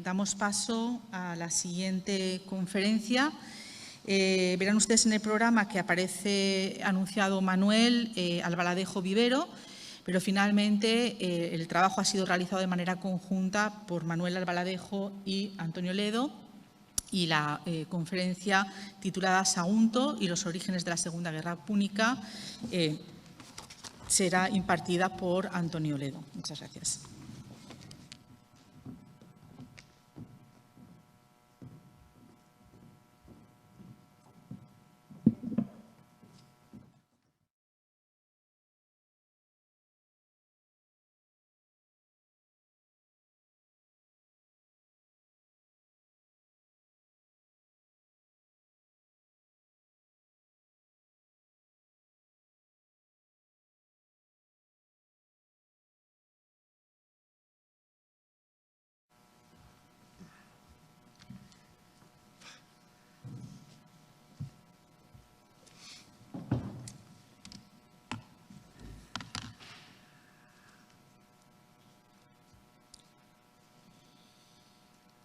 damos paso a la siguiente conferencia. Verán ustedes en el programa que aparece anunciado Manuel Albaladejo Vivero, pero finalmente el trabajo ha sido realizado de manera conjunta por Manuel Albaladejo y Antonio Ledo, y la conferencia titulada Sagunto y los orígenes de la Segunda Guerra Púnica será impartida por Antonio Ledo. Muchas gracias.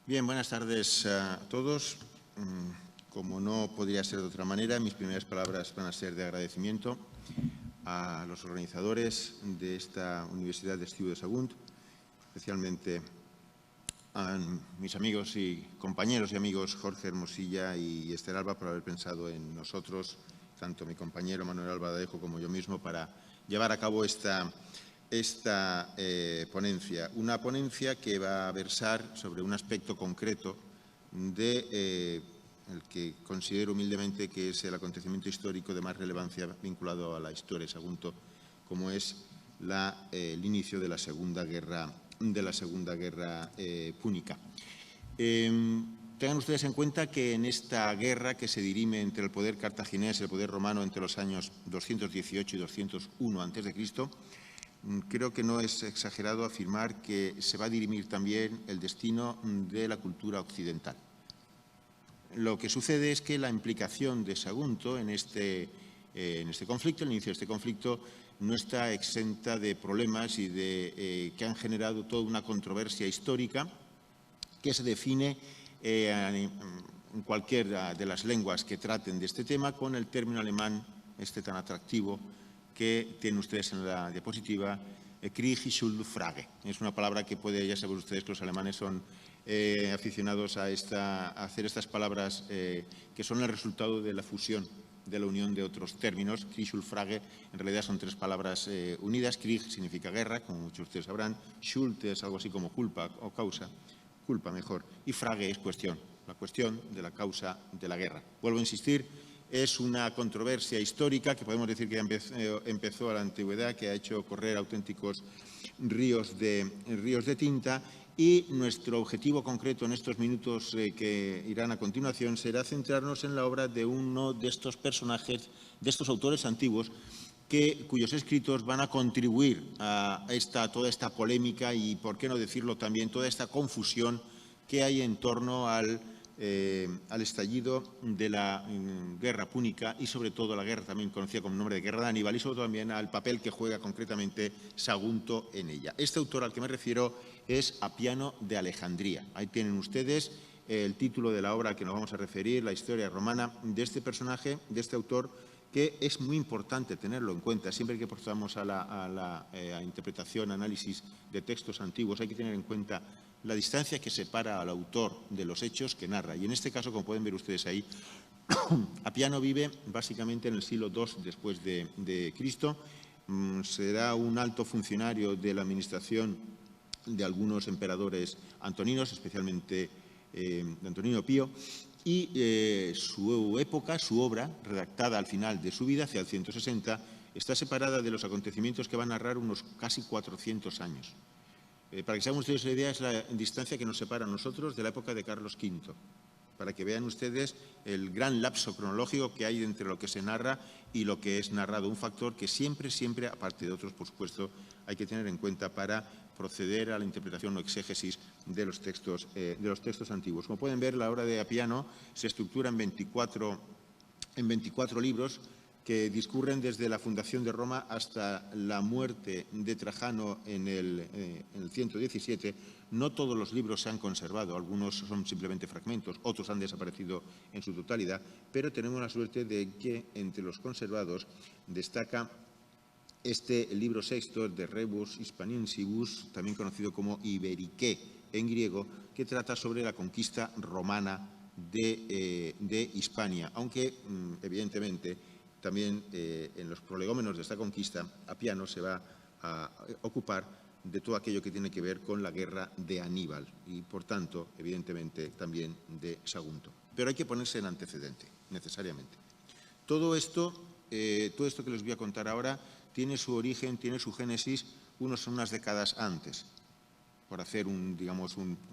Bien, buenas tardes a todos. Como no podría ser de otra manera, mis primeras palabras van a ser de agradecimiento a los organizadores de esta Universidad de Estiu de Sagunt, especialmente a mis amigos y compañeros y amigos Jorge Hermosilla y Esther Alba por haber pensado en nosotros, tanto mi compañero Manuel Albaladejo como yo mismo, para llevar a cabo esta ponencia. Una ponencia que va a versar sobre un aspecto concreto de el que considero humildemente que es el acontecimiento histórico de más relevancia vinculado a la historia de Sagunto, como es el inicio de la Segunda Guerra Púnica. Tengan ustedes en cuenta que en esta guerra que se dirime entre el poder cartaginés y el poder romano entre los años 218 y 201 a.C., creo que no es exagerado afirmar que se va a dirimir también el destino de la cultura occidental. Lo que sucede es que la implicación de Sagunto en este conflicto, el inicio de este conflicto, no está exenta de problemas y que han generado toda una controversia histórica que se define en cualquiera de las lenguas que traten de este tema con el término alemán, tan atractivo, que tienen ustedes en la diapositiva, Krieg und Schuldfrage. Es una palabra que ya saben ustedes que los alemanes son aficionados a hacer estas palabras que son el resultado de la fusión, de la unión de otros términos. Krieg, Schuldfrage, en realidad son tres palabras unidas. Krieg significa guerra, como muchos de ustedes sabrán. Schuld es algo así como culpa o causa, culpa mejor. Y Frage es cuestión, la cuestión de la causa de la guerra. Vuelvo a insistir, es una controversia histórica que podemos decir que empezó a la antigüedad, que ha hecho correr auténticos ríos de tinta, y nuestro objetivo concreto en estos minutos que irán a continuación será centrarnos en la obra de uno de estos personajes, de estos autores antiguos, cuyos escritos van a contribuir a toda esta polémica y, por qué no decirlo también, toda esta confusión que hay en torno al estallido de la guerra púnica y, sobre todo, la guerra también conocida como nombre de guerra de Aníbal, y sobre todo también al papel que juega concretamente Sagunto en ella. Este autor al que me refiero es Apiano de Alejandría. Ahí tienen ustedes el título de la obra al que nos vamos a referir, la historia romana de este personaje, de este autor, que es muy importante tenerlo en cuenta. Siempre que procedamos a la interpretación, análisis de textos antiguos, hay que tener en cuenta la distancia que separa al autor de los hechos que narra. Y en este caso, como pueden ver ustedes ahí, Apiano vive básicamente en el siglo II después de Cristo. Será un alto funcionario de la administración de algunos emperadores antoninos, especialmente de Antonino Pío, y su época, su obra, redactada al final de su vida, hacia el 160, está separada de los acontecimientos que va a narrar unos casi 400 años. Para que se hagan ustedes una idea, es la distancia que nos separa a nosotros de la época de Carlos V, para que vean ustedes el gran lapso cronológico que hay entre lo que se narra y lo que es narrado, un factor que siempre, aparte de otros, por supuesto, hay que tener en cuenta para proceder a la interpretación o exégesis de los textos antiguos. Como pueden ver, la obra de Apiano se estructura en 24 libros, que discurren desde la fundación de Roma hasta la muerte de Trajano en el 117. No todos los libros se han conservado, algunos son simplemente fragmentos, otros han desaparecido en su totalidad, pero tenemos la suerte de que entre los conservados destaca este libro sexto de Rebus Hispaniensibus, también conocido como Iberique en griego, que trata sobre la conquista romana de Hispania, aunque evidentemente también en los prolegómenos de esta conquista Apiano se va a ocupar de todo aquello que tiene que ver con la guerra de Aníbal y, por tanto, evidentemente también de Sagunto. Pero hay que ponerse en antecedente, necesariamente. Todo esto que les voy a contar ahora tiene su origen, tiene su génesis unas décadas antes, por hacer un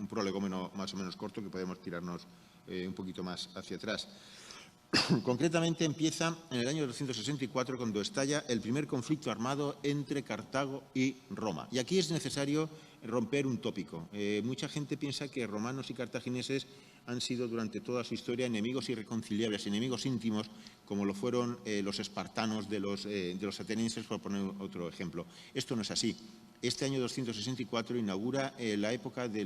prolegómeno más o menos corto que podemos tirarnos un poquito más hacia atrás. Concretamente empieza en el año 264 cuando estalla el primer conflicto armado entre Cartago y Roma. Y aquí es necesario romper un tópico. Mucha gente piensa que romanos y cartagineses han sido durante toda su historia enemigos irreconciliables, enemigos íntimos, como lo fueron los espartanos de los atenienses, por poner otro ejemplo. Esto no es así. Este año 264 inaugura la época de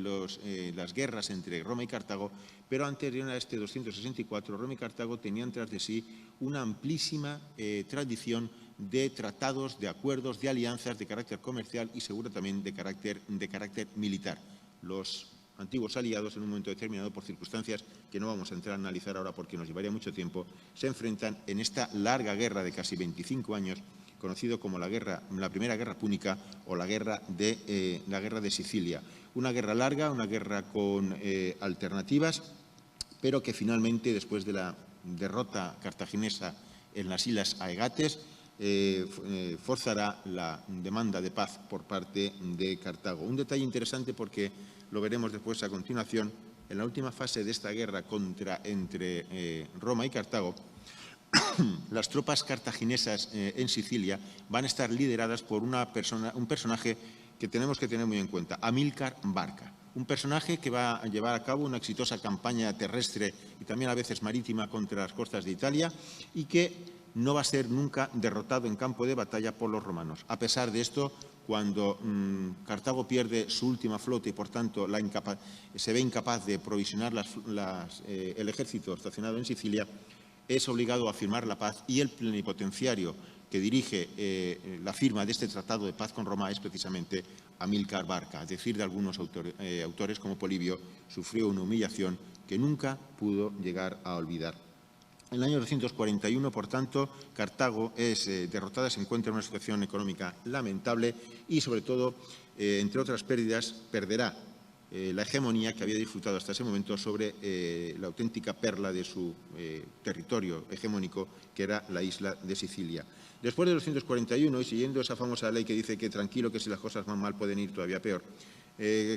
las guerras entre Roma y Cartago, pero anterior a este 264, Roma y Cartago tenían tras de sí una amplísima tradición de tratados, de acuerdos, de alianzas de carácter comercial y seguro también de carácter militar. Los antiguos aliados, en un momento determinado, por circunstancias que no vamos a entrar a analizar ahora porque nos llevaría mucho tiempo, se enfrentan en esta larga guerra de casi 25 años, conocido como la Primera Guerra Púnica o la guerra de Sicilia. Una guerra larga, una guerra con alternativas, pero que finalmente, después de la derrota cartaginesa en las Islas Aegates, forzará la demanda de paz por parte de Cartago. Un detalle interesante porque lo veremos después a continuación. En la última fase de esta guerra entre Roma y Cartago, las tropas cartaginesas en Sicilia van a estar lideradas por un personaje que tenemos que tener muy en cuenta, Amílcar Barca. Un personaje que va a llevar a cabo una exitosa campaña terrestre y también a veces marítima contra las costas de Italia y que no va a ser nunca derrotado en campo de batalla por los romanos. A pesar de esto, cuando Cartago pierde su última flota y, por tanto, se ve incapaz de provisionar el ejército estacionado en Sicilia, es obligado a firmar la paz y el plenipotenciario que dirige la firma de este tratado de paz con Roma es precisamente Amílcar Barca. A decir de algunos autores como Polibio, sufrió una humillación que nunca pudo llegar a olvidar. En el año 241, por tanto, Cartago es derrotada, se encuentra en una situación económica lamentable y, sobre todo, entre otras pérdidas, perderá la hegemonía que había disfrutado hasta ese momento sobre la auténtica perla de su territorio hegemónico, que era la isla de Sicilia. Después de 241, y siguiendo esa famosa ley que dice que tranquilo, que si las cosas van mal pueden ir todavía peor,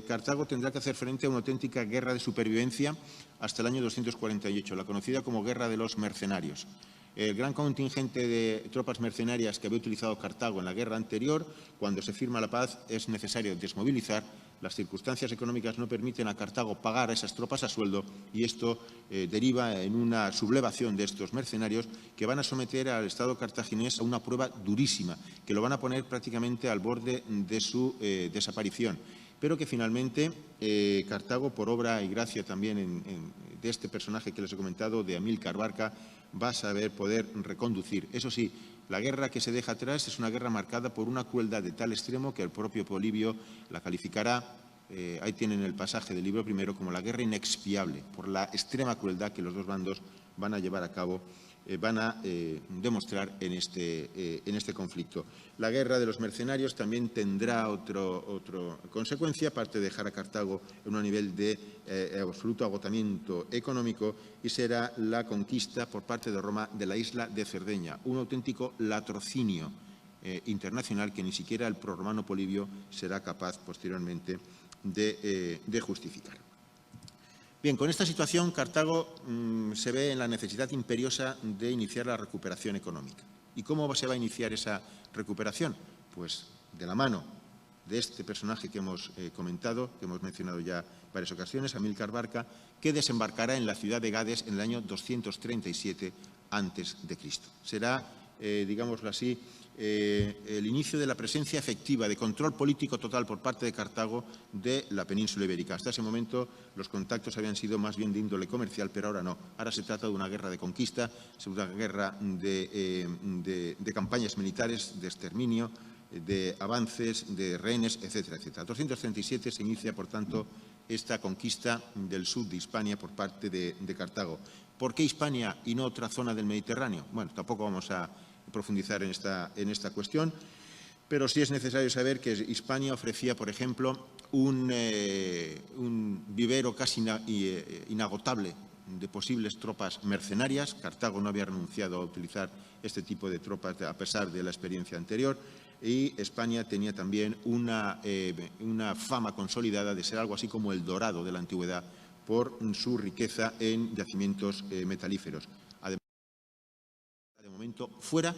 Cartago tendrá que hacer frente a una auténtica guerra de supervivencia hasta el año 248, la conocida como Guerra de los Mercenarios. El gran contingente de tropas mercenarias que había utilizado Cartago en la guerra anterior, cuando se firma la paz, es necesario desmovilizar. Las circunstancias económicas no permiten a Cartago pagar a esas tropas a sueldo y esto deriva en una sublevación de estos mercenarios que van a someter al Estado cartaginés a una prueba durísima, que lo van a poner prácticamente al borde de su desaparición, pero que finalmente Cartago, por obra y gracia también de este personaje que les he comentado, de Amílcar Barca, va a saber poder reconducir. Eso sí, la guerra que se deja atrás es una guerra marcada por una crueldad de tal extremo que el propio Polibio la calificará, ahí tienen el pasaje del libro primero, como la guerra inexpiable, por la extrema crueldad que los dos bandos van a llevar a cabo, van a demostrar en este conflicto. La guerra de los mercenarios también tendrá otra consecuencia, aparte de dejar a Cartago en un nivel de absoluto agotamiento económico, y será la conquista por parte de Roma de la isla de Cerdeña, un auténtico latrocinio internacional que ni siquiera el prorromano Polibio será capaz posteriormente de justificar. Bien, con esta situación Cartago se ve en la necesidad imperiosa de iniciar la recuperación económica. ¿Y cómo se va a iniciar esa recuperación? Pues de la mano de este personaje que hemos comentado, que hemos mencionado ya en varias ocasiones, Amílcar Barca, que desembarcará en la ciudad de Gades en el año 237 a.C. Será digámoslo así, el inicio de la presencia efectiva de control político total por parte de Cartago de la península ibérica. Hasta ese momento los contactos habían sido más bien de índole comercial, pero ahora no. Ahora se trata de una guerra de conquista, es una guerra de campañas militares, de exterminio, de avances, de rehenes, etcétera, etcétera. En 237 se inicia, por tanto, esta conquista del sur de Hispania por parte de Cartago. ¿Por qué Hispania y no otra zona del Mediterráneo? Bueno, tampoco vamos a profundizar en esta cuestión, pero sí es necesario saber que Hispania ofrecía, por ejemplo, un vivero casi inagotable de posibles tropas mercenarias. Cartago no había renunciado a utilizar este tipo de tropas a pesar de la experiencia anterior, y España tenía también una fama consolidada de ser algo así como el Dorado de la antigüedad por su riqueza en yacimientos metalíferos. Además, de momento, fuera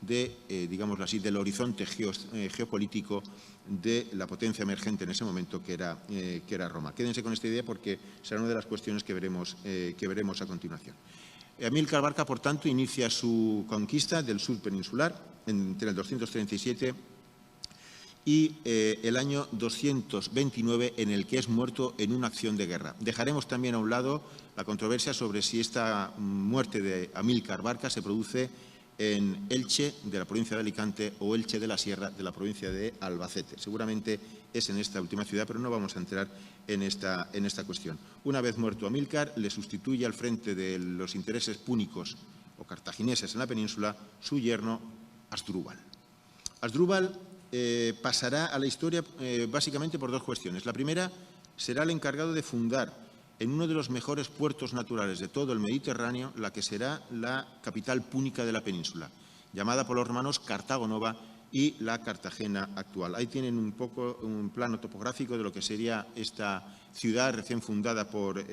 de, digámoslo así, del horizonte geopolítico de la potencia emergente en ese momento, que era Roma. Quédense con esta idea porque será una de las cuestiones que veremos a continuación. Amílcar Barca, por tanto, inicia su conquista del sur peninsular entre el 237 y el año 229, en el que es muerto en una acción de guerra. Dejaremos también a un lado la controversia sobre si esta muerte de Amílcar Barca se produce en Elche, de la provincia de Alicante, o Elche de la Sierra, de la provincia de Albacete. Seguramente es en esta última ciudad, pero no vamos a entrar en esta cuestión. Una vez muerto Amílcar, le sustituye al frente de los intereses púnicos o cartagineses en la península su yerno Asdrúbal. Asdrúbal pasará a la historia básicamente por dos cuestiones. La primera, será el encargado de fundar en uno de los mejores puertos naturales de todo el Mediterráneo la que será la capital púnica de la península, llamada por los romanos Cartago Nova, y la Cartagena actual. Ahí tienen un poco un plano topográfico de lo que sería esta ciudad recién fundada por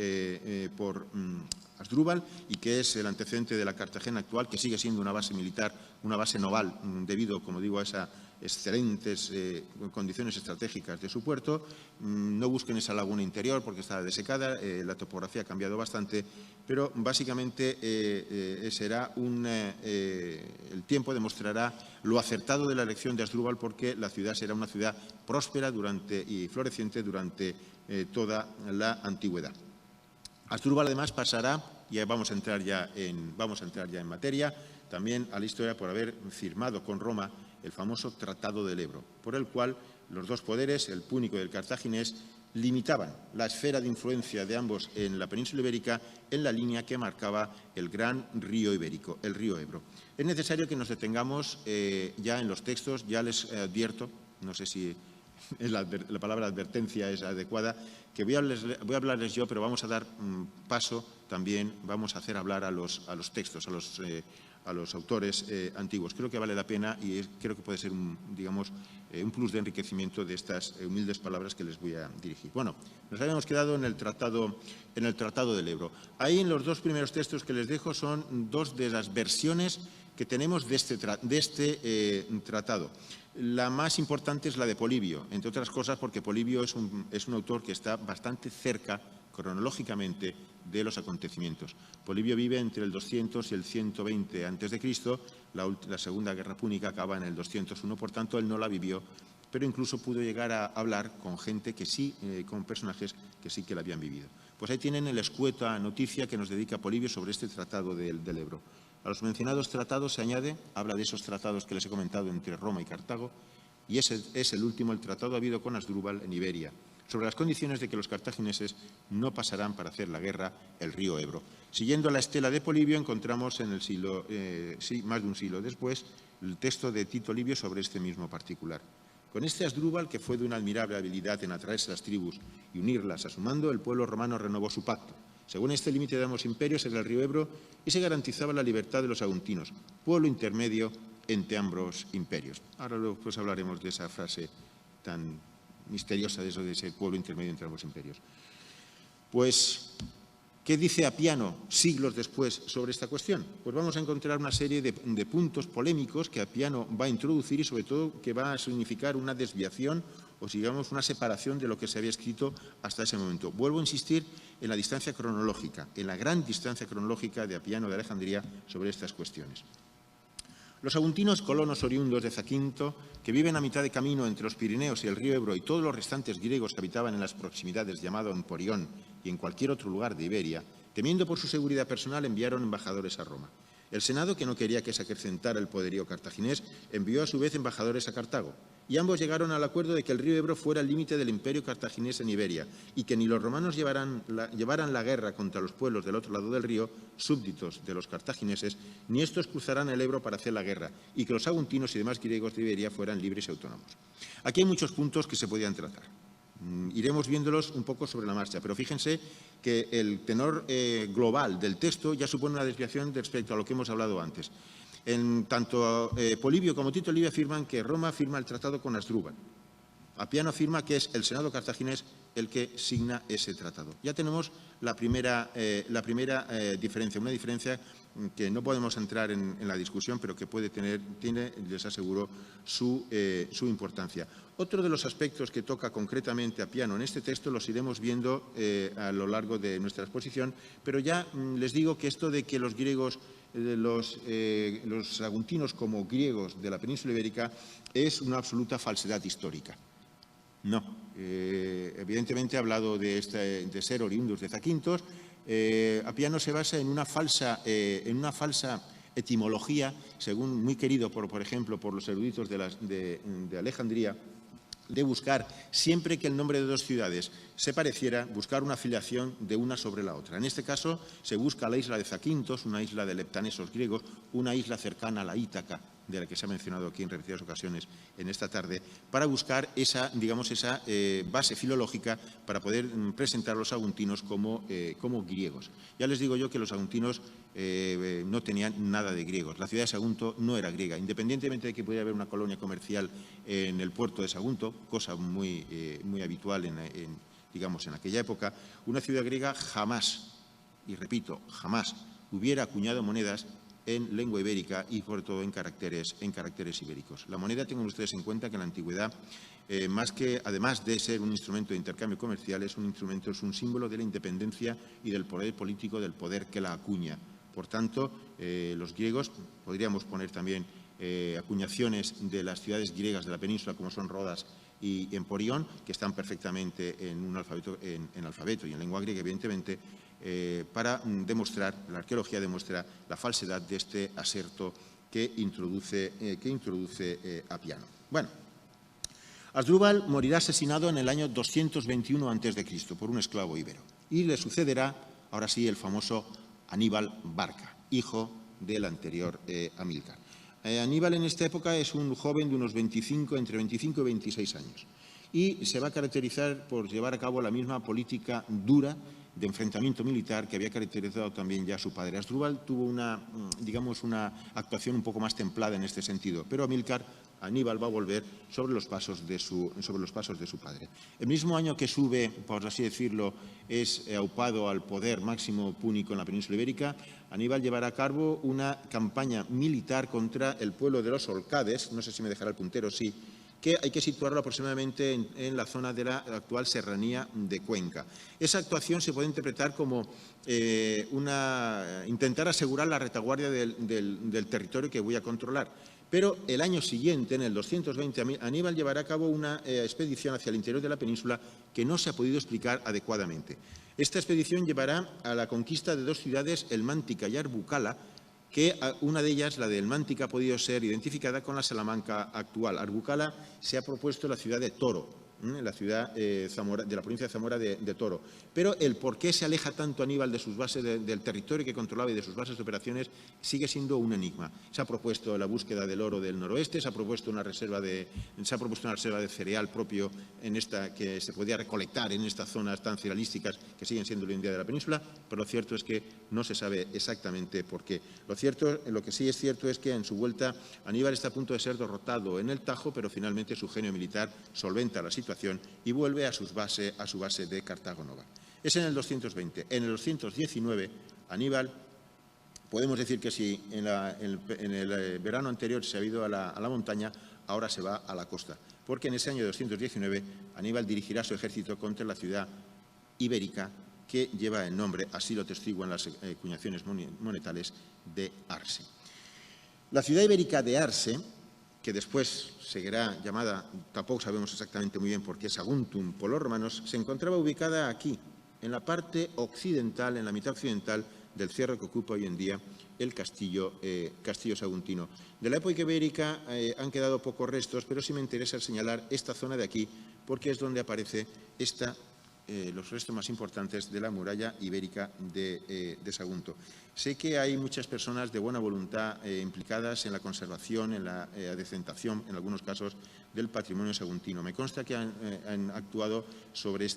Asdrúbal, y que es el antecedente de la Cartagena actual, que sigue siendo una base militar, una base naval, debido, como digo, a esas excelentes condiciones estratégicas de su puerto. No busquen esa laguna interior porque está desecada, la topografía ha cambiado bastante, pero básicamente el tiempo demostrará lo acertado de la elección de Asdrúbal, porque la ciudad será una ciudad próspera y floreciente durante toda la antigüedad. Asdrúbal, además, pasará, y vamos a entrar ya en materia, también a la historia por haber firmado con Roma el famoso Tratado del Ebro, por el cual los dos poderes, el púnico y el cartaginés, limitaban la esfera de influencia de ambos en la península ibérica en la línea que marcaba el gran río ibérico, el río Ebro. Es necesario que nos detengamos ya en los textos. Ya les advierto, no sé si la palabra advertencia es adecuada, que voy a hablarles yo, pero vamos a dar paso también, vamos a hacer hablar a los textos, a los autores antiguos. Creo que vale la pena y creo que puede ser un plus de enriquecimiento de estas humildes palabras que les voy a dirigir. Bueno, nos habíamos quedado en el Tratado del Ebro. Ahí, en los dos primeros textos que les dejo, son dos de las versiones que tenemos de este tratado. La más importante es la de Polibio, entre otras cosas porque Polibio es un autor que está bastante cerca cronológicamente de los acontecimientos. Polibio vive entre el 200 y el 120 a.C., la Segunda Guerra Púnica acaba en el 201, por tanto él no la vivió, pero incluso pudo llegar a hablar con gente que sí, con personajes que sí que la habían vivido. Pues ahí tienen la escueta noticia que nos dedica Polibio sobre este tratado del Ebro. A los mencionados tratados se añade, habla de esos tratados que les he comentado entre Roma y Cartago, y ese es el último, el tratado habido con Asdrúbal en Iberia, sobre las condiciones de que los cartagineses no pasarán para hacer la guerra el río Ebro. Siguiendo la estela de Polibio, encontramos en el más de un siglo después, el texto de Tito Livio sobre este mismo particular. Con este Asdrúbal, que fue de una admirable habilidad en atraerse a las tribus y unirlas a su mando, el pueblo romano renovó su pacto. Según este límite de ambos imperios era el río Ebro y se garantizaba la libertad de los aguntinos, pueblo intermedio entre ambos imperios. Ahora luego pues hablaremos de esa frase tan misteriosa de ese pueblo intermedio entre ambos imperios. Pues, ¿qué dice Apiano siglos después sobre esta cuestión? Pues vamos a encontrar una serie de puntos polémicos que Apiano va a introducir y sobre todo que va a significar una desviación o digamos una separación de lo que se había escrito hasta ese momento. Vuelvo a insistir en la distancia cronológica, en la gran distancia cronológica de Apiano de Alejandría sobre estas cuestiones. Los saguntinos, colonos oriundos de Zaquinto, que viven a mitad de camino entre los Pirineos y el río Ebro, y todos los restantes griegos que habitaban en las proximidades, llamado Emporión, y en cualquier otro lugar de Iberia, temiendo por su seguridad personal, enviaron embajadores a Roma. El Senado, que no quería que se acrecentara el poderío cartaginés, envió a su vez embajadores a Cartago, y ambos llegaron al acuerdo de que el río Ebro fuera el límite del imperio cartaginés en Iberia, y que ni los romanos llevaran la guerra contra los pueblos del otro lado del río, súbditos de los cartagineses, ni estos cruzaran el Ebro para hacer la guerra, y que los saguntinos y demás griegos de Iberia fueran libres y autónomos. Aquí hay muchos puntos que se podían tratar. Iremos viéndolos un poco sobre la marcha, pero fíjense que el tenor global del texto ya supone una desviación respecto a lo que hemos hablado antes. Tanto Polibio como Tito Livio afirman que Roma firma el tratado con Asdrúbal. Apiano afirma que es el Senado cartaginés el que signa ese tratado. Ya tenemos la primera diferencia, una diferencia que no podemos entrar en la discusión, pero que tiene, les aseguro, su importancia. Otro de los aspectos que toca concretamente Apiano en este texto los iremos viendo a lo largo de nuestra exposición, pero ya les digo que esto de que los griegos, los saguntinos como griegos de la península ibérica, es una absoluta falsedad histórica. No, evidentemente ha hablado de ser oriundos de Zaquintos. Apiano se basa en una falsa etimología, según muy querido, por ejemplo, por los eruditos de Alejandría, de buscar, siempre que el nombre de dos ciudades se pareciera, buscar una afiliación de una sobre la otra. En este caso, se busca la isla de Zaquintos, una isla de leptanesos griegos, una isla cercana a la Ítaca, de la que se ha mencionado aquí en repetidas ocasiones en esta tarde, para buscar esa base filológica para poder presentar a los saguntinos como griegos. Ya les digo yo que los saguntinos no tenían nada de griegos. La ciudad de Sagunto no era griega, independientemente de que pudiera haber una colonia comercial en el puerto de Sagunto, cosa muy habitual en aquella época. Una ciudad griega jamás, y repito, jamás hubiera acuñado monedas en lengua ibérica y, sobre todo, en caracteres ibéricos. La moneda, tengan ustedes en cuenta que en la antigüedad, además de ser un instrumento de intercambio comercial, es un símbolo de la independencia y del poder político, del poder que la acuña. Por tanto, los griegos, podríamos poner también acuñaciones de las ciudades griegas de la península, como son Rodas y Emporión, que están perfectamente en alfabeto y en lengua griega, evidentemente, para demostrar, la arqueología demuestra la falsedad de este aserto que introduce Apiano. Bueno, Asdrúbal morirá asesinado en el año 221 a.C. por un esclavo íbero, y le sucederá, ahora sí, el famoso Aníbal Barca, hijo del anterior Amílcar. Aníbal en esta época es un joven de unos entre 25 y 26 años, y se va a caracterizar por llevar a cabo la misma política dura de enfrentamiento militar que había caracterizado también ya a su padre. Asdrúbal tuvo una actuación un poco más templada en este sentido, pero Aníbal va a volver sobre los pasos de su padre. El mismo año que sube, por así decirlo, es aupado al poder máximo púnico en la península ibérica, Aníbal llevará a cabo una campaña militar contra el pueblo de los Olcades, no sé si me dejará el puntero, sí, que hay que situarlo aproximadamente en la zona de la actual serranía de Cuenca. Esa actuación se puede interpretar como intentar asegurar la retaguardia del territorio que voy a controlar. Pero el año siguiente, en el 220, Aníbal llevará a cabo una expedición hacia el interior de la península que no se ha podido explicar adecuadamente. Esta expedición llevará a la conquista de dos ciudades, Elmántica y Arbucala, que una de ellas, la de Elmántica, ha podido ser identificada con la Salamanca actual. Arbucala se ha propuesto la ciudad de Toro, la ciudad de la provincia de Zamora de Toro. Pero el por qué se aleja tanto Aníbal de sus bases, del territorio que controlaba y de sus bases de operaciones, sigue siendo un enigma. Se ha propuesto la búsqueda del oro del noroeste, se ha propuesto una reserva de cereal propio que se podía recolectar en estas zonas tan cerealísticas que siguen siendo hoy en día de la península, pero lo cierto es que no se sabe exactamente por qué. Lo que sí es cierto es que en su vuelta Aníbal está a punto de ser derrotado en el Tajo, pero finalmente su genio militar solventa la situación y vuelve a su base de Cartago Nova. Es en el 220. En el 219, Aníbal, podemos decir que si en el verano anterior se ha ido a la montaña, ahora se va a la costa, porque en ese año 219 Aníbal dirigirá su ejército contra la ciudad ibérica que lleva el nombre, así lo testiguan las acuñaciones monetales, de Arse. La ciudad ibérica de Arse, que después seguirá llamada, tampoco sabemos exactamente muy bien por qué, Saguntum por los romanos, se encontraba ubicada aquí, en la parte occidental, en la mitad occidental del cerro que ocupa hoy en día el castillo saguntino. De la época ibérica han quedado pocos restos, pero sí me interesa señalar esta zona de aquí, porque es donde aparece los restos más importantes de la muralla ibérica de Sagunto. Sé que hay muchas personas de buena voluntad implicadas en la conservación, en la adecentación, en algunos casos, del patrimonio saguntino. Me consta que han actuado sobre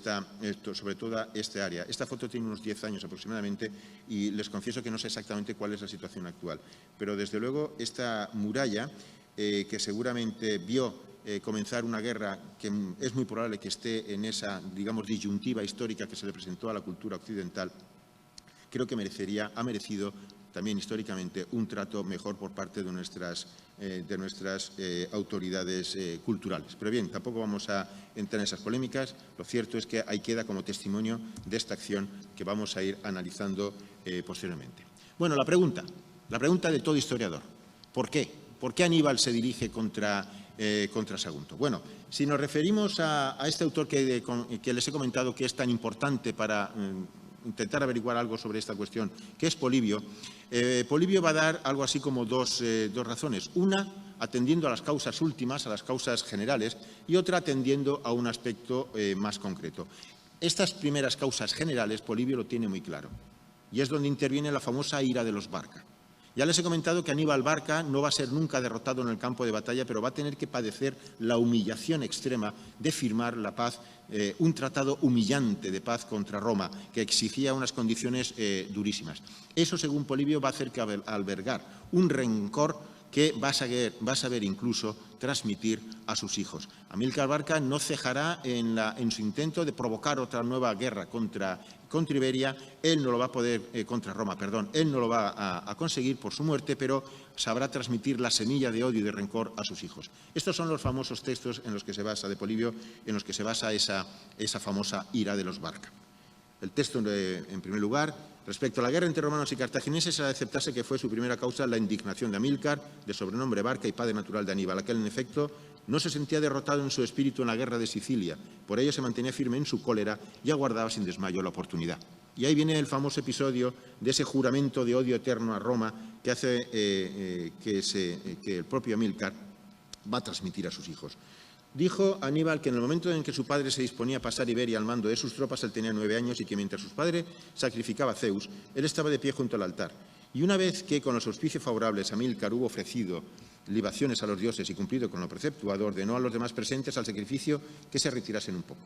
toda esta área. Esta foto tiene unos 10 años aproximadamente y les confieso que no sé exactamente cuál es la situación actual. Pero, desde luego, esta muralla, que seguramente vio comenzar una guerra que es muy probable que esté en esa, digamos, disyuntiva histórica que se le presentó a la cultura occidental, creo que ha merecido también históricamente un trato mejor por parte de nuestras autoridades culturales. Pero bien, tampoco vamos a entrar en esas polémicas. Lo cierto es que ahí queda como testimonio de esta acción que vamos a ir analizando posteriormente. Bueno, la pregunta de todo historiador. ¿Por qué? ¿Por qué Aníbal se dirige contra Sagunto? Bueno, si nos referimos a este autor que les he comentado que es tan importante para intentar averiguar algo sobre esta cuestión, que es Polibio, Polibio va a dar algo así como dos razones. Una, atendiendo a las causas últimas, a las causas generales, y otra atendiendo a un aspecto más concreto. Estas primeras causas generales, Polibio lo tiene muy claro, y es donde interviene la famosa ira de los Barca. Ya les he comentado que Aníbal Barca no va a ser nunca derrotado en el campo de batalla, pero va a tener que padecer la humillación extrema de firmar la paz, un tratado humillante de paz contra Roma, que exigía unas condiciones durísimas. Eso, según Polibio, va a hacer que albergar un rencor que va a saber incluso transmitir a sus hijos. Amílcar Barca no cejará en su intento de provocar otra nueva guerra contra Iberia. Él no lo va a poder, contra Roma, perdón, él no lo va a conseguir por su muerte, pero sabrá transmitir la semilla de odio y de rencor a sus hijos. Estos son los famosos textos en los que se basa de Polibio, en los que se basa esa famosa ira de los Barca. El texto, en primer lugar: respecto a la guerra entre romanos y cartagineses, se ha de aceptarse que fue su primera causa la indignación de Amílcar, de sobrenombre Barca y padre natural de Aníbal. Aquel, en efecto, no se sentía derrotado en su espíritu en la guerra de Sicilia. Por ello se mantenía firme en su cólera y aguardaba sin desmayo la oportunidad. Y ahí viene el famoso episodio de ese juramento de odio eterno a Roma que hace que el propio Amílcar va a transmitir a sus hijos. Dijo Aníbal que en el momento en que su padre se disponía a pasar Iberia al mando de sus tropas, él tenía 9 años y que mientras su padre sacrificaba a Zeus, él estaba de pie junto al altar. Y una vez que con los auspicios favorables Amílcar hubo ofrecido libaciones a los dioses y cumplido con lo preceptuado, ordenó a los demás presentes al sacrificio que se retirasen un poco.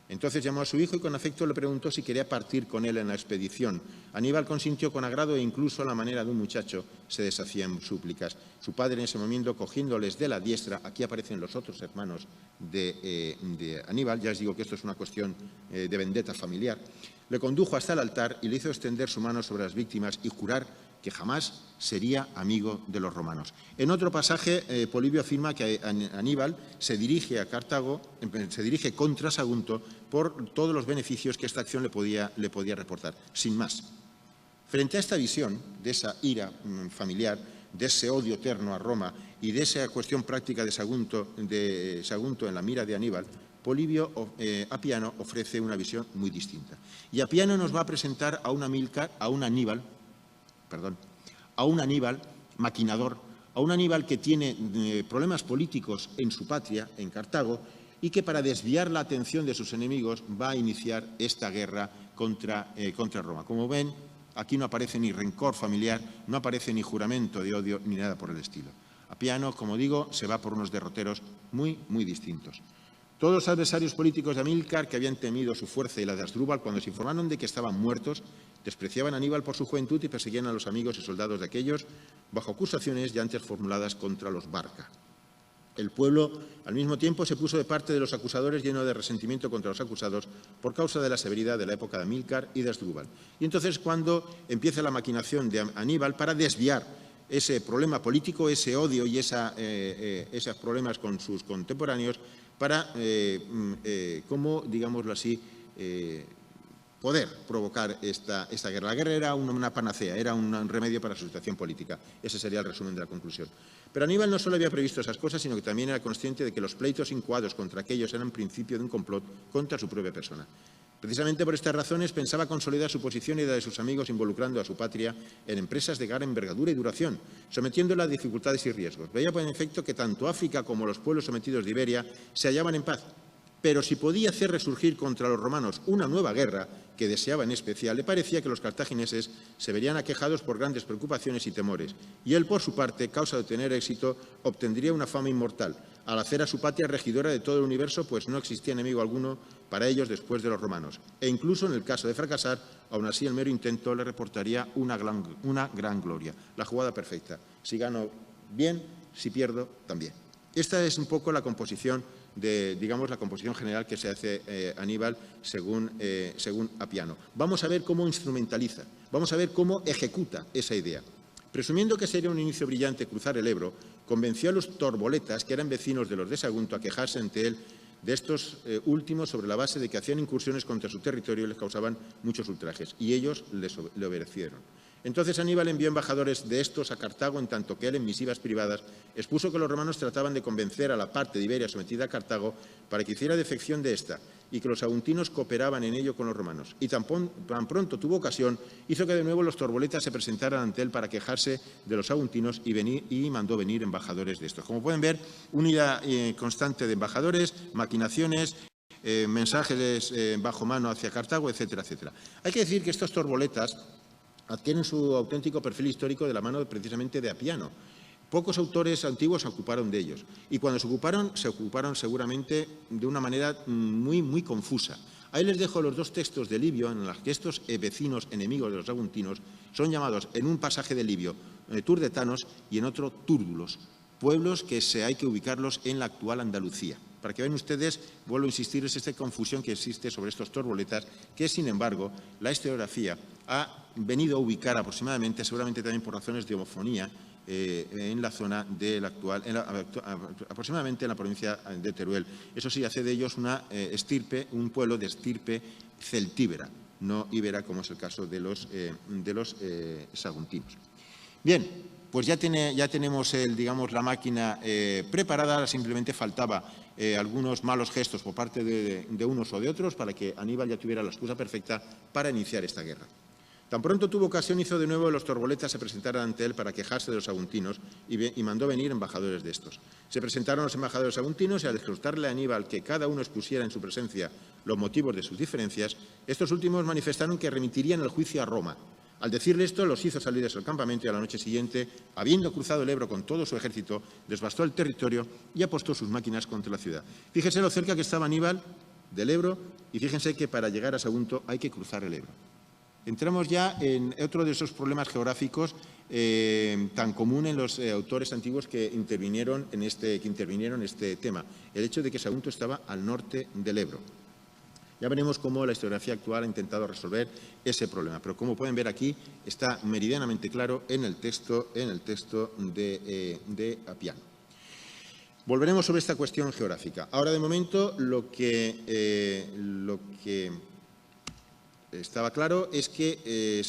Entonces llamó a su hijo y con afecto le preguntó si quería partir con él en la expedición. Aníbal consintió con agrado e incluso a la manera de un muchacho se deshacía en súplicas. Su padre, en ese momento, cogiéndoles de la diestra, aquí aparecen los otros hermanos de Aníbal, ya os digo que esto es una cuestión de vendetta familiar, le condujo hasta el altar y le hizo extender su mano sobre las víctimas y jurar que jamás sería amigo de los romanos. En otro pasaje, Polibio afirma que Aníbal se dirige a Cartago, se dirige contra Sagunto por todos los beneficios que esta acción le podía reportar, sin más. Frente a esta visión de esa ira familiar, de ese odio eterno a Roma y de esa cuestión práctica de Sagunto en la mira de Aníbal, Polibio Apiano ofrece una visión muy distinta. Y Apiano nos va a presentar a un Aníbal maquinador, a un Aníbal que tiene problemas políticos en su patria, en Cartago, y que para desviar la atención de sus enemigos va a iniciar esta guerra contra Roma. Como ven, aquí no aparece ni rencor familiar, no aparece ni juramento de odio, ni nada por el estilo. Apiano, como digo, se va por unos derroteros muy, muy distintos. Todos los adversarios políticos de Amílcar, que habían temido su fuerza y la de Asdrúbal, cuando se informaron de que estaban muertos, despreciaban a Aníbal por su juventud y perseguían a los amigos y soldados de aquellos bajo acusaciones ya antes formuladas contra los Barca. El pueblo, al mismo tiempo, se puso de parte de los acusadores, lleno de resentimiento contra los acusados por causa de la severidad de la época de Amílcar y de Asdrúbal. Y entonces, cuando empieza la maquinación de Aníbal para desviar ese problema político, ese odio y esos problemas con sus contemporáneos, para, como, digámoslo así, poder provocar esta guerra. La guerra era una panacea, era un remedio para su situación política. Ese sería el resumen de la conclusión. Pero Aníbal no solo había previsto esas cosas, sino que también era consciente de que los pleitos incoados contra aquellos eran principio de un complot contra su propia persona. Precisamente por estas razones pensaba consolidar su posición y la de sus amigos involucrando a su patria en empresas de gran envergadura y duración, sometiéndola a dificultades y riesgos. Veía por efecto que tanto África como los pueblos sometidos de Iberia se hallaban en paz, pero si podía hacer resurgir contra los romanos una nueva guerra, que deseaba en especial, le parecía que los cartagineses se verían aquejados por grandes preocupaciones y temores, y él, por su parte, causa de tener éxito, obtendría una fama inmortal, al hacer a su patria regidora de todo el universo, pues no existía enemigo alguno para ellos después de los romanos. E incluso en el caso de fracasar, aún así el mero intento le reportaría una gran gloria. La jugada perfecta. Si gano bien, si pierdo también. Esta es un poco la composición la composición general que se hace Aníbal según Apiano. Vamos a ver cómo instrumentaliza, vamos a ver cómo ejecuta esa idea. Presumiendo que sería un inicio brillante cruzar el Ebro, convenció a los torboletas, que eran vecinos de los de Sagunto, a quejarse ante él de estos últimos sobre la base de que hacían incursiones contra su territorio y les causaban muchos ultrajes, y ellos le obedecieron. Entonces Aníbal envió embajadores de estos a Cartago, en tanto que él, en misivas privadas, expuso que los romanos trataban de convencer a la parte de Iberia sometida a Cartago para que hiciera defección de esta, y que los saguntinos cooperaban en ello con los romanos. Y tan pronto tuvo ocasión, hizo que de nuevo los torboletas se presentaran ante él para quejarse de los saguntinos y mandó venir embajadores de estos. Como pueden ver, unidad constante de embajadores, maquinaciones, mensajes bajo mano hacia Cartago, etcétera, etcétera. Hay que decir que estos torboletas adquieren su auténtico perfil histórico de la mano precisamente de Apiano. Pocos autores antiguos se ocuparon de ellos, y cuando se ocuparon seguramente de una manera muy confusa. Ahí les dejo los dos textos de Livio en los que estos vecinos enemigos de los saguntinos son llamados en un pasaje de Livio turdetanos y en otro túrdulos, pueblos que hay que ubicarlos en la actual Andalucía. Para que vean ustedes, vuelvo a insistir, es esta confusión que existe sobre estos torboletas, que sin embargo la historiografía ha venido a ubicar aproximadamente, seguramente también por razones de homofonía, en la zona de la actual, aproximadamente en la provincia de Teruel. Eso sí, hace de ellos un pueblo de estirpe celtíbera, no íbera, como es el caso de los saguntinos. Bien, pues ya tenemos la máquina preparada, simplemente faltaba algunos malos gestos por parte de unos o de otros para que Aníbal ya tuviera la excusa perfecta para iniciar esta guerra. Tan pronto tuvo ocasión, hizo de nuevo los torboletas se presentaran ante él para quejarse de los saguntinos y mandó venir embajadores de estos. Se presentaron los embajadores saguntinos y al exhortarle a Aníbal que cada uno expusiera en su presencia los motivos de sus diferencias, estos últimos manifestaron que remitirían el juicio a Roma. Al decirle esto, los hizo salir de su campamento y a la noche siguiente, habiendo cruzado el Ebro con todo su ejército, devastó el territorio y apostó sus máquinas contra la ciudad. Fíjense lo cerca que estaba Aníbal del Ebro y fíjense que para llegar a Sagunto hay que cruzar el Ebro. Entramos ya en otro de esos problemas geográficos tan común en los autores antiguos que intervinieron en este tema, el hecho de que Sagunto estaba al norte del Ebro. Ya veremos cómo la historiografía actual ha intentado resolver ese problema, pero como pueden ver aquí está meridianamente claro en el texto de Apiano. Volveremos sobre esta cuestión geográfica. Ahora, de momento, lo que estaba claro es que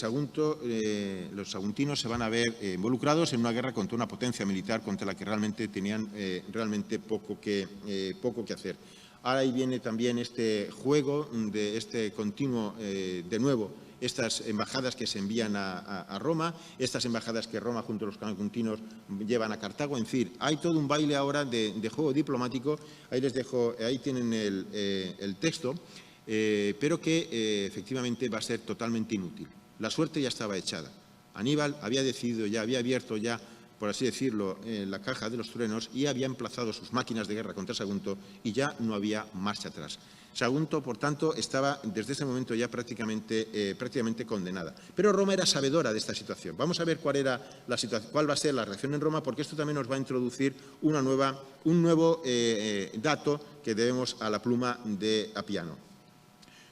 los saguntinos se van a ver involucrados en una guerra contra una potencia militar contra la que realmente tenían poco que hacer. Ahora ahí viene también este juego de este continuo, de nuevo, estas embajadas que se envían a Roma, estas embajadas que Roma junto a los saguntinos llevan a Cartago. En fin, hay todo un baile ahora de juego diplomático. Ahí les dejo, ahí tienen el texto. Pero que efectivamente va a ser totalmente inútil. La suerte ya estaba echada. Aníbal había decidido ya, había abierto ya, por así decirlo, la caja de los truenos y había emplazado sus máquinas de guerra contra Sagunto y ya no había marcha atrás. Sagunto, por tanto, estaba desde ese momento ya prácticamente condenada. Pero Roma era sabedora de esta situación. Vamos a ver cuál va a ser la reacción en Roma, porque esto también nos va a introducir un nuevo dato que debemos a la pluma de Apiano.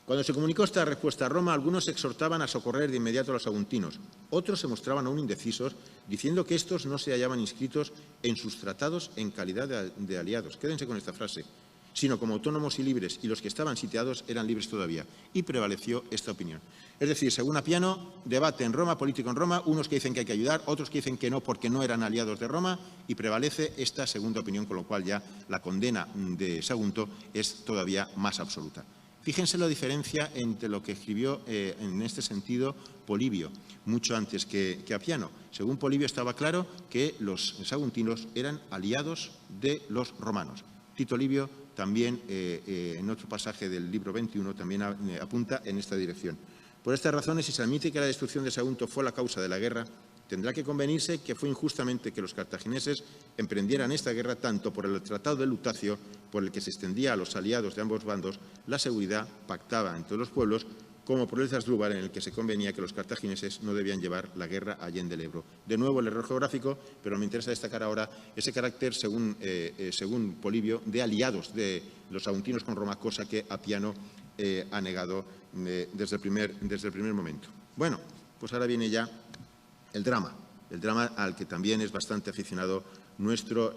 Cuando se comunicó esta respuesta a Roma, algunos exhortaban a socorrer de inmediato a los saguntinos. Otros se mostraban aún indecisos, diciendo que estos no se hallaban inscritos en sus tratados en calidad de aliados. Quédense con esta frase. sino como autónomos y libres, y los que estaban sitiados eran libres todavía. Y prevaleció esta opinión. Es decir, según Appiano, debate en Roma, político en Roma, unos que dicen que hay que ayudar, otros que dicen que no porque no eran aliados de Roma, y prevalece esta segunda opinión, con lo cual ya la condena de Sagunto es todavía más absoluta. Fíjense la diferencia entre lo que escribió en este sentido Polibio, mucho antes que Appiano. Según Polibio estaba claro que los saguntinos eran aliados de los romanos. Tito Livio también, en otro pasaje del libro 21, también apunta en esta dirección. Por estas razones, si se admite que la destrucción de Sagunto fue la causa de la guerra, tendrá que convenirse que fue injustamente que los cartagineses emprendieran esta guerra tanto por el Tratado de Lutacio, por el que se extendía a los aliados de ambos bandos la seguridad pactada entre los pueblos, como por el Hasdrúbal, en el que se convenía que los cartagineses no debían llevar la guerra allende el Ebro. De nuevo, el error geográfico, pero me interesa destacar ahora ese carácter, según Polibio, de aliados de los saguntinos con Roma, cosa que Appiano ha negado desde el primer momento. Bueno, pues ahora viene ya el drama al que también es bastante aficionado nuestro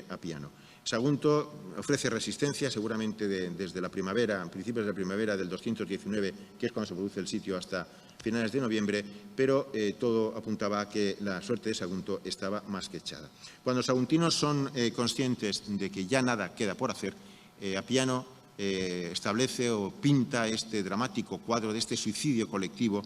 Appiano. Sagunto ofrece resistencia, seguramente desde la primavera, principios de la primavera del 219, que es cuando se produce el sitio, hasta finales de noviembre, pero todo apuntaba a que la suerte de Sagunto estaba más que echada. Cuando los saguntinos son conscientes de que ya nada queda por hacer, Appiano establece o pinta este dramático cuadro de este suicidio colectivo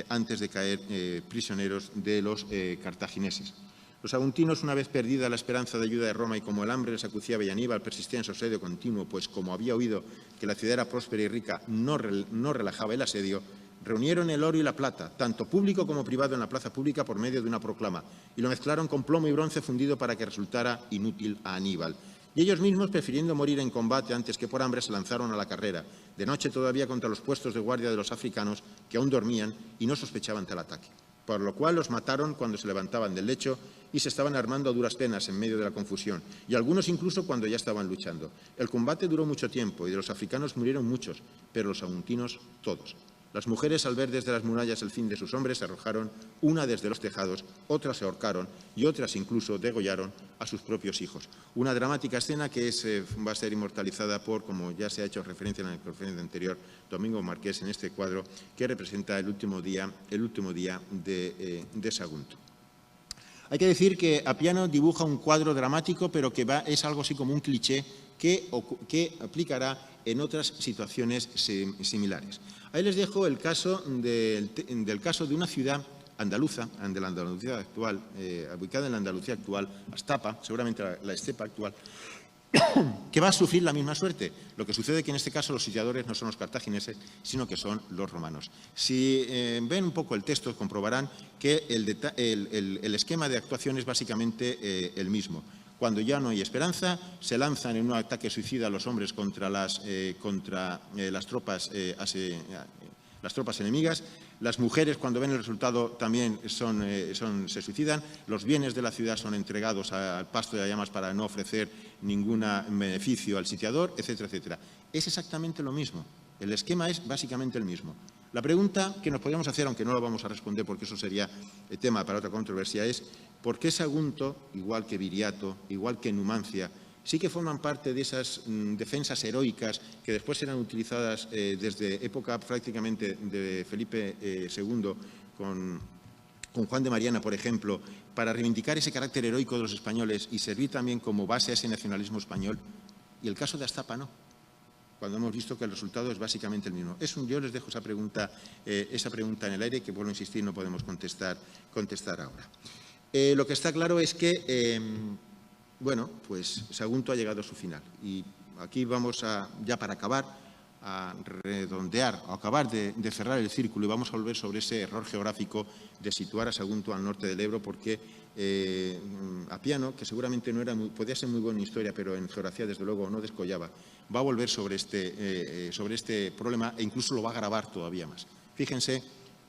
antes de caer prisioneros de los cartagineses. Los saguntinos, una vez perdida la esperanza de ayuda de Roma y como el hambre les acuciaba y Aníbal persistía en su asedio continuo, pues como había oído que la ciudad era próspera y rica, no relajaba el asedio, reunieron el oro y la plata, tanto público como privado, en la plaza pública por medio de una proclama, y lo mezclaron con plomo y bronce fundido para que resultara inútil a Aníbal. Y ellos mismos, prefiriendo morir en combate antes que por hambre, se lanzaron a la carrera, de noche todavía contra los puestos de guardia de los africanos, que aún dormían y no sospechaban tal ataque. Por lo cual los mataron cuando se levantaban del lecho y se estaban armando a duras penas en medio de la confusión, y algunos incluso cuando ya estaban luchando. El combate duró mucho tiempo y de los africanos murieron muchos, pero los saguntinos todos. Las mujeres, al ver desde las murallas el fin de sus hombres, se arrojaron, una desde los tejados, otras se ahorcaron y otras incluso degollaron a sus propios hijos. Una dramática escena que va a ser inmortalizada por, como ya se ha hecho referencia en la conferencia anterior, Domingo Marqués, en este cuadro que representa el último día de Sagunto. Hay que decir que Appiano dibuja un cuadro dramático, pero que es algo así como un cliché que aplicará en otras situaciones similares. Ahí les dejo el caso del caso de una ciudad andaluza, de la Andalucía actual, ubicada en la Andalucía actual, Astapa, seguramente la estepa actual, que va a sufrir la misma suerte. Lo que sucede es que en este caso los sitiadores no son los cartagineses, sino que son los romanos. Si ven un poco el texto, comprobarán que el esquema de actuación es básicamente el mismo. Cuando ya no hay esperanza, se lanzan en un ataque suicida a los hombres contra las tropas enemigas. Las mujeres, cuando ven el resultado, también se suicidan. Los bienes de la ciudad son entregados al pasto de llamas para no ofrecer ningún beneficio al sitiador, etcétera, etcétera. Es exactamente lo mismo. El esquema es básicamente el mismo. La pregunta que nos podríamos hacer, aunque no la vamos a responder porque eso sería tema para otra controversia, es ¿por qué Sagunto, igual que Viriato, igual que Numancia, sí que forman parte de esas defensas heroicas que después eran utilizadas desde época prácticamente de Felipe II con Juan de Mariana, por ejemplo, para reivindicar ese carácter heroico de los españoles y servir también como base a ese nacionalismo español? Y el caso de Astapa no, cuando hemos visto que el resultado es básicamente el mismo. Yo les dejo esa pregunta en el aire, que vuelvo a insistir, no podemos contestar ahora. Lo que está claro es que, pues Sagunto ha llegado a su final. Y aquí vamos ya para acabar, a redondear, o acabar de cerrar el círculo, y vamos a volver sobre ese error geográfico de situar a Sagunto al norte del Ebro, porque Appiano, que seguramente podía ser muy bueno en historia, pero en geografía desde luego no descollaba, va a volver sobre este problema e incluso lo va a agravar todavía más. Fíjense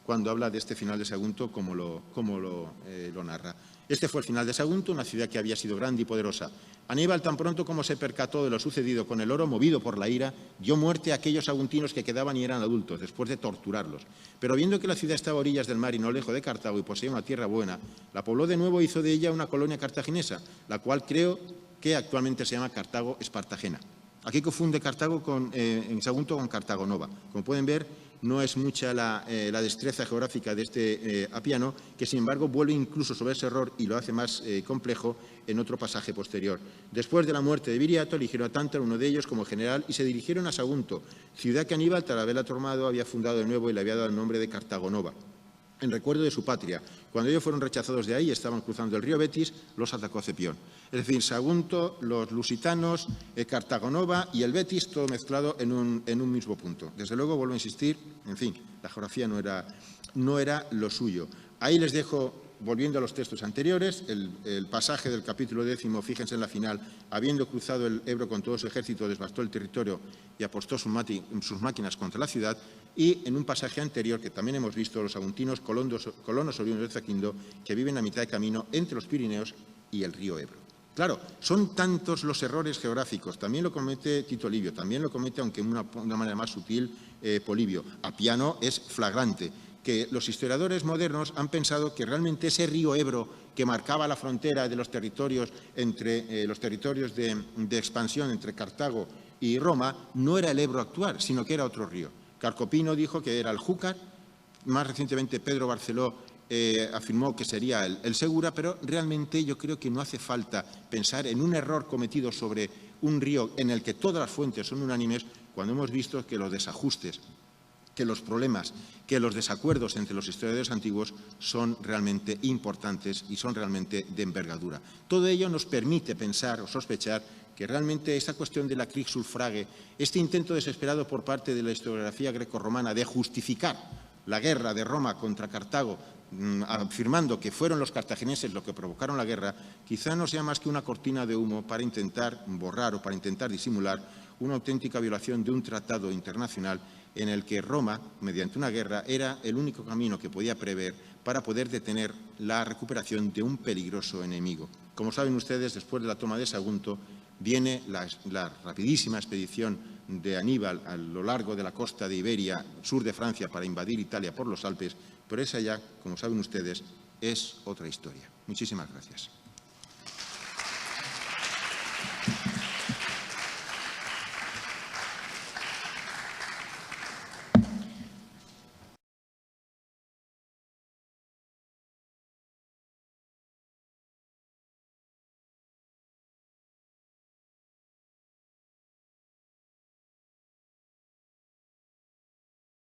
cuando habla de este final de Sagunto, cómo lo narra. Este fue el final de Sagunto, una ciudad que había sido grande y poderosa. Aníbal, tan pronto como se percató de lo sucedido con el oro, movido por la ira, dio muerte a aquellos saguntinos que quedaban y eran adultos, después de torturarlos. Pero viendo que la ciudad estaba a orillas del mar y no lejos de Cartago y poseía una tierra buena, la pobló de nuevo e hizo de ella una colonia cartaginesa, la cual creó que actualmente se llama Cartago-Espartagena. Aquí confunde Cartago en Sagunto con Cartago Nova. Como pueden ver, no es mucha la destreza geográfica de este Apiano, que sin embargo vuelve incluso sobre ese error y lo hace más complejo en otro pasaje posterior. Después de la muerte de Viriato, eligieron a Tántalo, uno de ellos, como general y se dirigieron a Sagunto, ciudad que Aníbal, tras haberla tomado, había fundado de nuevo y le había dado el nombre de Cartago Nova, en recuerdo de su patria. Cuando ellos fueron rechazados de ahí, estaban cruzando el río Betis, los atacó Cepión. Es decir, Sagunto, los lusitanos, Cartago Nova y el Betis, todo mezclado en un mismo punto. Desde luego, vuelvo a insistir, en fin, la geografía no era lo suyo. Ahí les dejo, volviendo a los textos anteriores, el pasaje del capítulo 10, fíjense en la final, habiendo cruzado el Ebro con todo su ejército, devastó el territorio y apostó sus máquinas contra la ciudad, y en un pasaje anterior, que también hemos visto, los saguntinos, colonos oriundos de Zaquindo, que viven a mitad de camino entre los Pirineos y el río Ebro. Claro, son tantos los errores geográficos, también lo comete Tito Livio, también lo comete, aunque de una manera más sutil, Polibio. Apiano es flagrante, que los historiadores modernos han pensado que realmente ese río Ebro que marcaba la frontera de los territorios entre los territorios de expansión entre Cartago y Roma no era el Ebro actual, sino que era otro río. Carcopino dijo que era el Júcar, más recientemente Pedro Barceló afirmó que sería el Segura, pero realmente yo creo que no hace falta pensar en un error cometido sobre un río en el que todas las fuentes son unánimes, cuando hemos visto que los desajustes, que los problemas, que los desacuerdos entre los historiadores antiguos son realmente importantes y son realmente de envergadura. Todo ello nos permite pensar o sospechar que realmente esta cuestión de la Kriegssuffrage, este intento desesperado por parte de la historiografía grecorromana de justificar la guerra de Roma contra Cartago, afirmando que fueron los cartagineses los que provocaron la guerra, quizá no sea más que una cortina de humo para intentar borrar o para intentar disimular una auténtica violación de un tratado internacional en el que Roma, mediante una guerra, era el único camino que podía prever para poder detener la recuperación de un peligroso enemigo. Como saben ustedes, después de la toma de Sagunto, viene la rapidísima expedición de Aníbal a lo largo de la costa de Iberia, sur de Francia, para invadir Italia por los Alpes, pero esa ya, como saben ustedes, es otra historia. Muchísimas gracias.